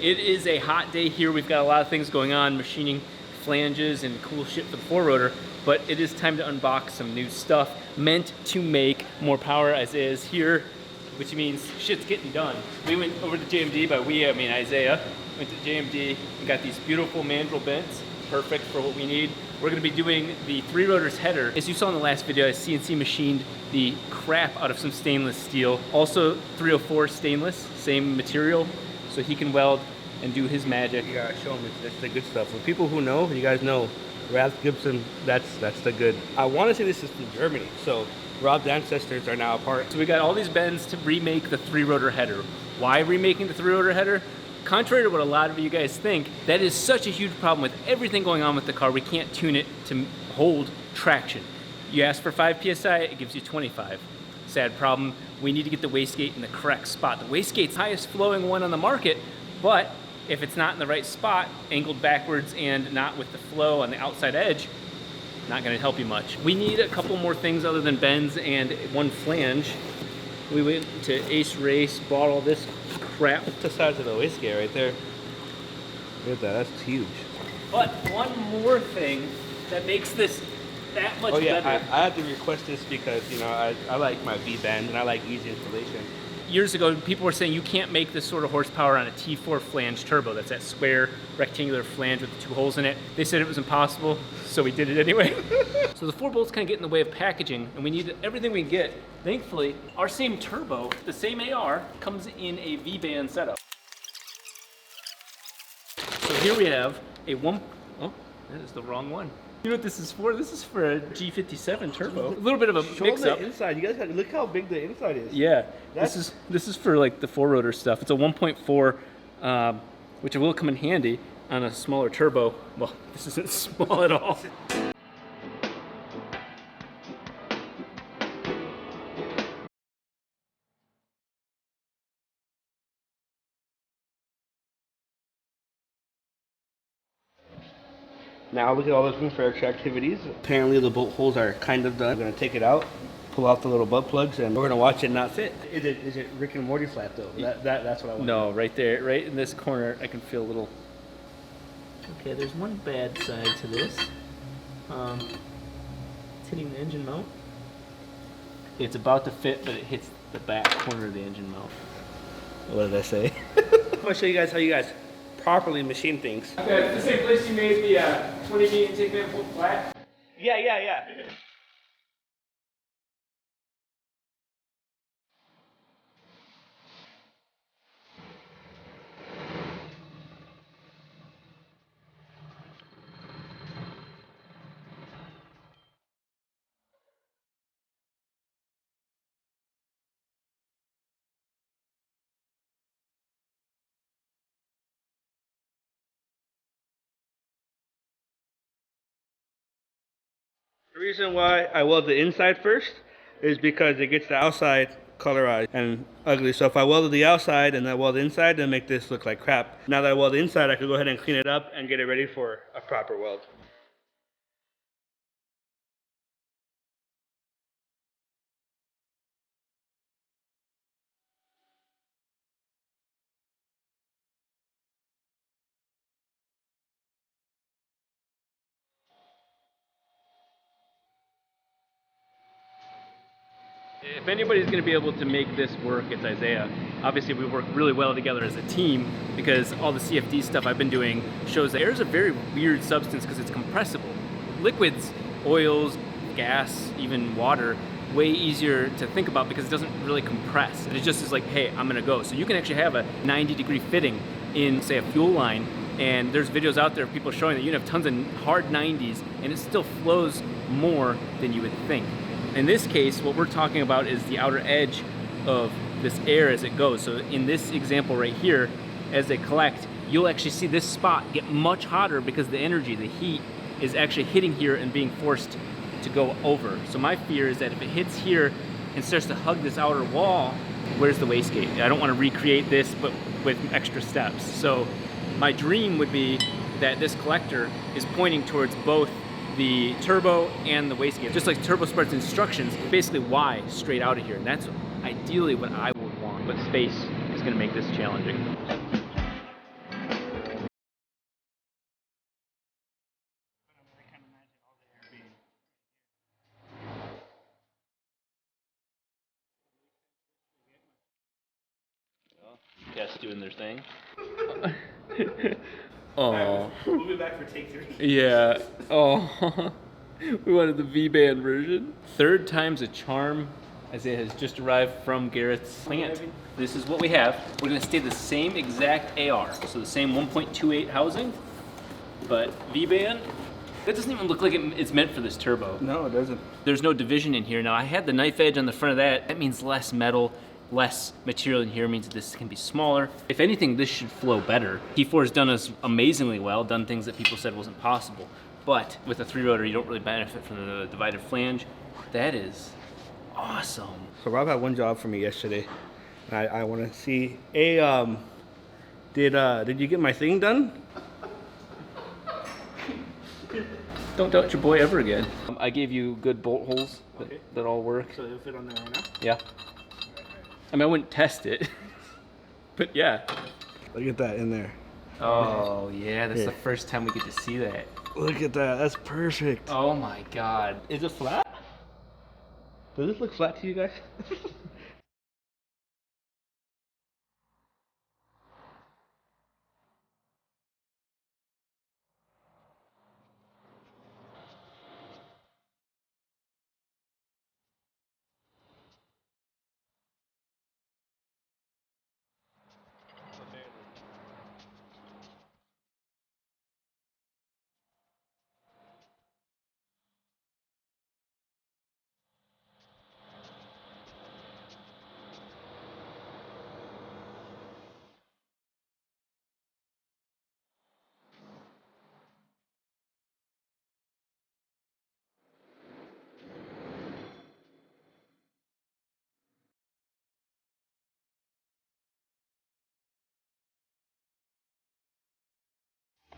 It is a hot day here. We've got a lot of things going on, machining flanges and cool shit for the 4-rotor, but it is time to unbox some new stuff meant to make more power as is here, which means shit's getting done. We went over to JMD, by we, I mean Isaiah, went to JMD and got these beautiful mandrel bents, perfect for what we need. We're gonna be doing the 3-rotors header. As you saw in the last video, I CNC machined the crap out of some stainless steel. Also 304 stainless, same material, so he can weld and do his magic. You gotta show them it's the good stuff. For people who know, you guys know, Ralph Gibson, that's the good. I want to say this is from Germany, so Rob's ancestors are now apart. So we got all these bends to remake the 3-rotor header. Why remaking the 3-rotor header? Contrary to what a lot of you guys think, that is such a huge problem with everything going on with the car. We can't tune it to hold traction. You ask for 5 PSI, it gives you 25. Sad problem. We need to get the wastegate in the correct spot. The wastegate's highest flowing one on the market, but if it's not in the right spot, angled backwards and not with the flow on the outside edge, not gonna help you much. We need a couple more things other than bends and one flange. We went to Ace Race, bought all this crap. That's the size of the wastegate right there. Look at that, that's huge. But one more thing that makes this that much better. I had to request this because, you know, I like my V-bend and I like easy installation. Years ago, people were saying you can't make this sort of horsepower on a T4 flange turbo. That's that square rectangular flange with the 2 holes in it. They said it was impossible, so we did it anyway. So the 4 bolts kind of get in the way of packaging, and we need everything we can get. Thankfully, our same turbo, the same AR, comes in a V-band setup. So here we have a oh, that is the wrong one. You know what this is for? This is for a G57 turbo. A little bit of a mix-up. The inside. You guys have to look how big the inside is. Yeah, this is for like the 4-rotor stuff. It's a 1.4, which will come in handy on a smaller turbo. Well, this isn't small at all. Now look at all those room for extra activities. Apparently the bolt holes are kind of done. I'm gonna take it out, pull out the little butt plugs, and we're gonna watch it not fit. Is it Rick and Morty flat though? That's what I want. No, right there, right in this corner, I can feel a little. Okay, there's one bad side to this. It's hitting the engine mount. It's about to fit, but it hits the back corner of the engine mount. What did I say? I'm gonna show you guys how you guys properly machine things. Okay, it's the same place you made the 20-gauge intake manifold flat? Yeah. The reason why I weld the inside first is because it gets the outside colorized and ugly. So if I welded the outside and I weld the inside, then make this look like crap. Now that I weld the inside, I could go ahead and clean it up and get it ready for a proper weld. If anybody's going to be able to make this work, it's Isaiah. Obviously, we work really well together as a team because all the CFD stuff I've been doing shows that air is a very weird substance because it's compressible. Liquids, oils, gas, even water, way easier to think about because it doesn't really compress. It just is like, hey, I'm going to go. So you can actually have a 90-degree fitting in, say, a fuel line, and there's videos out there of people showing that you can have tons of hard 90s and it still flows more than you would think. In this case, what we're talking about is the outer edge of this air as it goes. So in this example right here, as they collect, you'll actually see this spot get much hotter because the energy, the heat, is actually hitting here and being forced to go over. So my fear is that if it hits here and starts to hug this outer wall, where's the wastegate? I don't want to recreate this, but with extra steps. So my dream would be that this collector is pointing towards both the turbo and the wastegate. Just like Turbo Smart's instructions, basically Y straight out of here. And that's ideally what I would want, but space is gonna make this challenging. doing their thing. Oh. We'll be back for take 3. Yeah. Oh. We wanted the V-band version. Third time's a charm. Isaiah has just arrived from Garrett's plant. This is what we have. We're gonna stay the same exact AR. So the same 1.28 housing, but V-band, that doesn't even look like it's meant for this turbo. No, it doesn't. There's no division in here. Now I had the knife edge on the front of that. That means less metal, less material in here means this can be smaller. If anything, this should flow better. T4 has done us amazingly well, done things that people said wasn't possible. But with a 3-rotor, you don't really benefit from the divided flange. That is awesome. So Rob had one job for me yesterday. I want to see, did you get my thing done? Don't doubt your boy ever again. I gave you good bolt holes Okay. that all work. So it'll fit on there right now? Yeah. I mean, I wouldn't test it, but yeah. Look at that in there. Oh yeah, that's the first time we get to see that. Look at that, that's perfect. Oh my God. Is it flat? Does this look flat to you guys?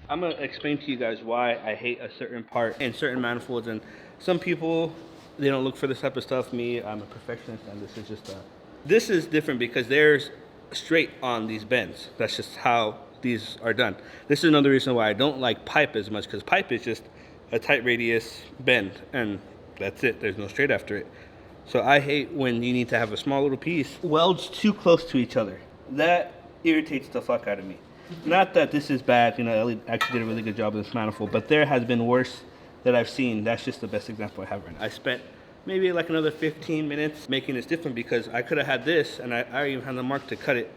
I'm gonna explain to you guys why I hate a certain part in certain manifolds, and some people, they don't look for this type of stuff. Me, I'm a perfectionist, and this is different because there's straight on these bends. That's just how these are done. This is another reason why I don't like pipe as much, because pipe is just a tight radius bend and that's it. There's no straight after it. So I hate when you need to have a small little piece welds too close to each other. That irritates the fuck out of me. Not that this is bad, Ellie actually did a really good job with this manifold, but there has been worse that I've seen. That's just the best example I have right now. I spent maybe like another 15 minutes making this different because I could have had this and I even had the mark to cut it,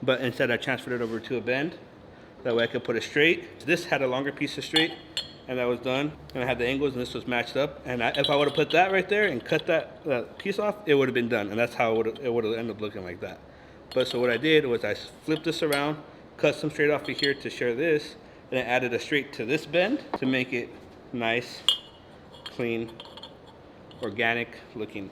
but instead I transferred it over to a bend. That way I could put it straight. This had a longer piece of straight and that was done. And I had the angles and this was matched up. And if I would have put that right there and cut that piece off, it would have been done. And that's how it would have ended up looking like that. But so what I did was I flipped this around, cut some straight off of here to share this, and I added a straight to this bend to make it nice, clean, organic looking.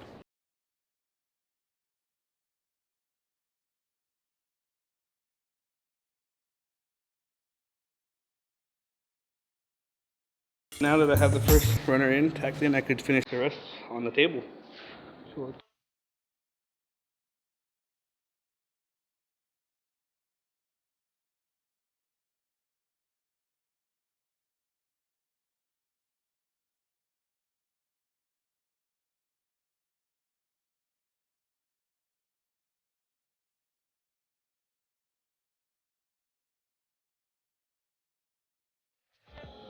Now that I have the first runner in, tacked in, I could finish the rest on the table. Sure.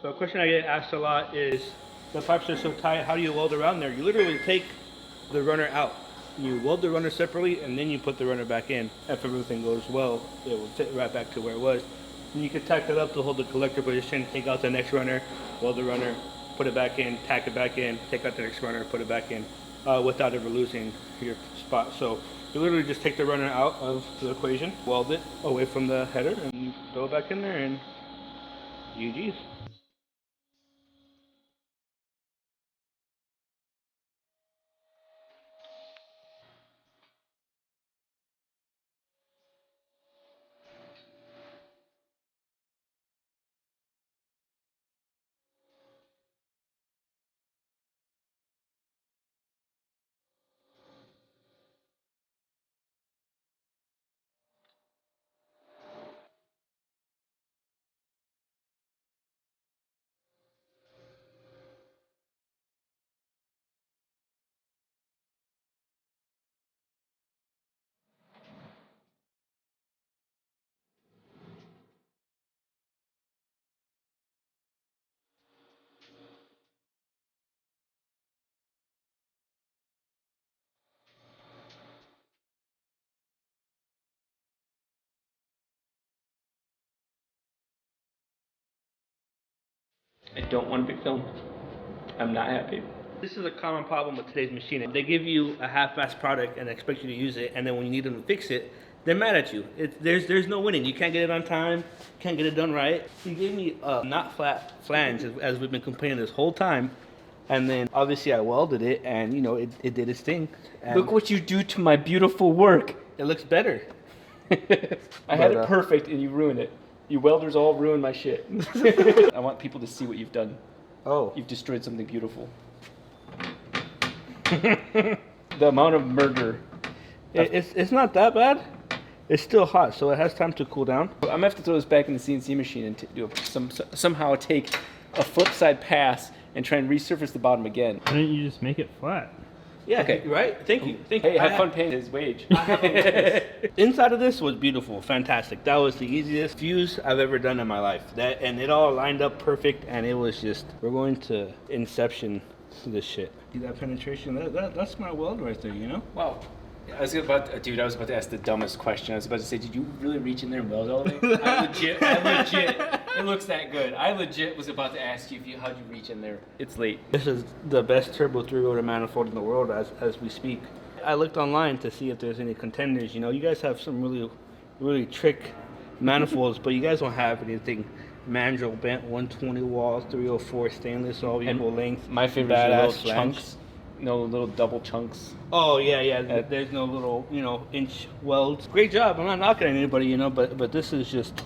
So a question I get asked a lot is, the pipes are so tight, how do you weld around there? You literally take the runner out. You weld the runner separately and then you put the runner back in. If everything goes well, it will fit right back to where it was. And you can tack it up to hold the collector position, take out the next runner, weld the runner, put it back in, tack it back in, take out the next runner, put it back in, without ever losing your spot. So you literally just take the runner out of the equation, weld it away from the header, and throw it back in there, and GG's. I don't want a big film. I'm not happy. This is a common problem with today's machine. They give you a half-assed product and expect you to use it, and then when you need them to fix it, they're mad at you. There's no winning. You can't get it on time, can't get it done right. He gave me a not flat flange, as we've been complaining this whole time, and then obviously I welded it, and you know it did its thing. And Look what you do to my beautiful work. it looks better. I had it perfect and you ruined it. You welders all ruined my shit. I want people to see what you've done. Oh, You've destroyed something beautiful. The amount of murder. it's not that bad. It's still hot, so it has time to cool down. I'm gonna have to throw this back in the CNC machine and do somehow take a flip side pass and try and resurface the bottom again. Why didn't you just make it flat? Yeah, Okay. right? Thank you. Hey, have fun paying his wage. Inside of this was beautiful, fantastic. That was the easiest fuse I've ever done in my life. And it all lined up perfect, and it was just, we're going to Inception this shit. See that penetration? That's my weld right there, you know? Wow. I was about to ask the dumbest question. I was about to say, did you really reach in there and weld all day? I legit, it looks that good. I legit was about to ask you how'd you reach in there. It's late. This is the best turbo 3-rotor manifold in the world as we speak. I looked online to see if there's any contenders. You know, you guys have some really trick manifolds, but you guys don't have anything mandrel bent 120 wall 304 stainless all equal length. My favorite is little flange. chunks. No little double chunks. Oh yeah. There's no little inch welds. Great job. I'm not knocking anybody, but this is just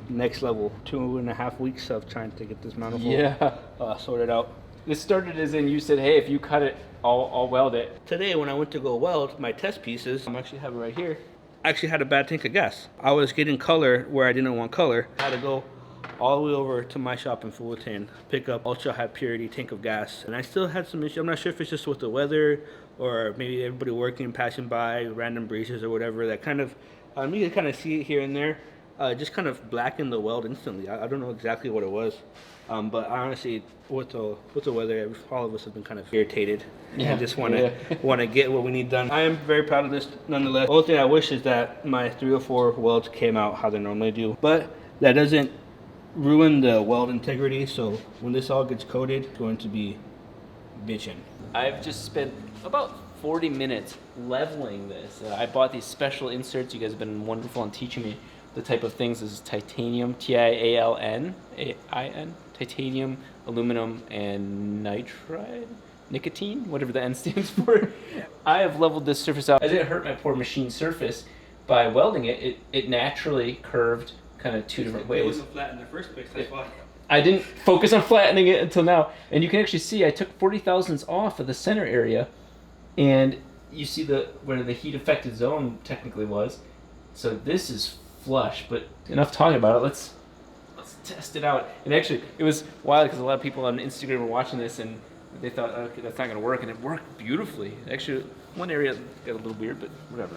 next level. 2.5 weeks of trying to get this manifold sorted out. This started as in you said, hey, if you cut it, I'll weld it. Today when I went to go weld my test pieces, I actually have it right here. I actually had a bad tank of gas. I was getting color where I didn't want color. I had to go all the way over to my shop in Fullerton, pick up ultra high purity tank of gas, and I still had some issues. I'm not sure if it's just with the weather or maybe everybody working, passing by, random breezes or whatever that kind of you can kind of see it here and there, just kind of blackened the weld instantly. I don't know exactly what it was, but honestly, with the weather, all of us have been kind of irritated and just want to get what we need done. I am very proud of this nonetheless. The only thing I wish is that my 304 welds came out how they normally do, but that doesn't ruin the weld integrity, so when this all gets coated, it's going to be bitchin'. I've just spent about 40 minutes leveling this. I bought these special inserts. You guys have been wonderful on teaching me the type of things. This is titanium, TIALN, titanium, aluminum, and nitride, nicotine, whatever the N stands for. I have leveled this surface out. I didn't hurt my poor machine surface by welding it. It naturally curved kind of two different ways. It wasn't flat in the first place, that's why. I didn't focus on flattening it until now. And you can actually see I took 40 thousandths off of the center area, and you see where the heat affected zone technically was. So this is flush, but enough talking about it. Let's test it out. And actually, it was wild because a lot of people on Instagram were watching this and they thought, okay, that's not going to work, and it worked beautifully. Actually, one area got a little weird, but whatever.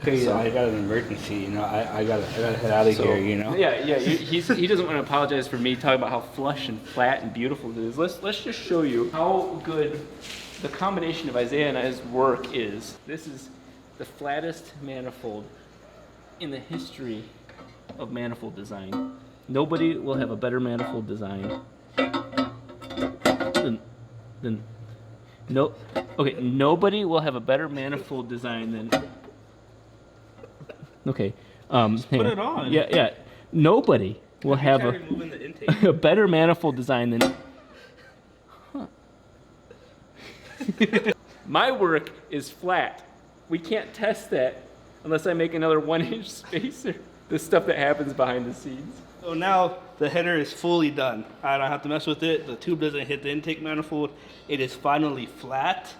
Hey, I got an emergency, I gotta head out of here, Yeah, he doesn't want to apologize for me talking about how flush and flat and beautiful it is. Let's just show you how good the combination of Isaiah and his work is. This is the flattest manifold in the history of manifold design. Nobody will have a better manifold design than nobody will have a better manifold design than. Okay. put it on. Yeah. Nobody will have a better manifold design than. My work is flat. We can't test that unless I make another 1-inch spacer. The stuff that happens behind the scenes. So now the header is fully done. I don't have to mess with it. The tube doesn't hit the intake manifold. It is finally flat.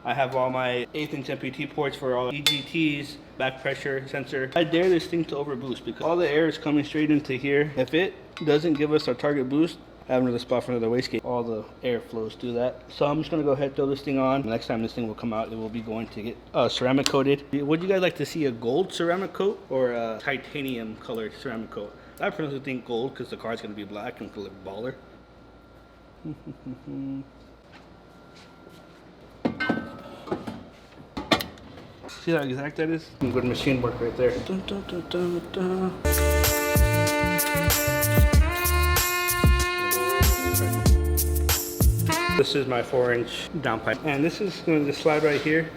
I have all my 1/8-inch MPT ports for all EGTs, back pressure sensor. I dare this thing to overboost because all the air is coming straight into here. If it doesn't give us our target boost, I have another spot for another wastegate. All the air flows through that. So I'm just gonna go ahead and throw this thing on. Next time this thing will come out, it will be going to get ceramic coated. Would you guys like to see a gold ceramic coat or a titanium colored ceramic coat? I personally think gold because the car's gonna be black and look baller. See how exact that is? Some good machine work right there. Dun, dun, dun, dun, dun. This is my 4-inch down pipe. And this is going to slide right here.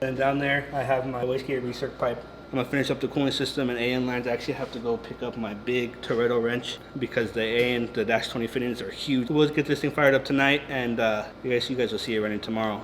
And down there, I have my wastegate recirc pipe. I'm gonna finish up the cooling system and AN lines. I actually have to go pick up my big Toretto wrench because the AN, the -20 fittings are huge. We'll get this thing fired up tonight, and you guys will see it running tomorrow.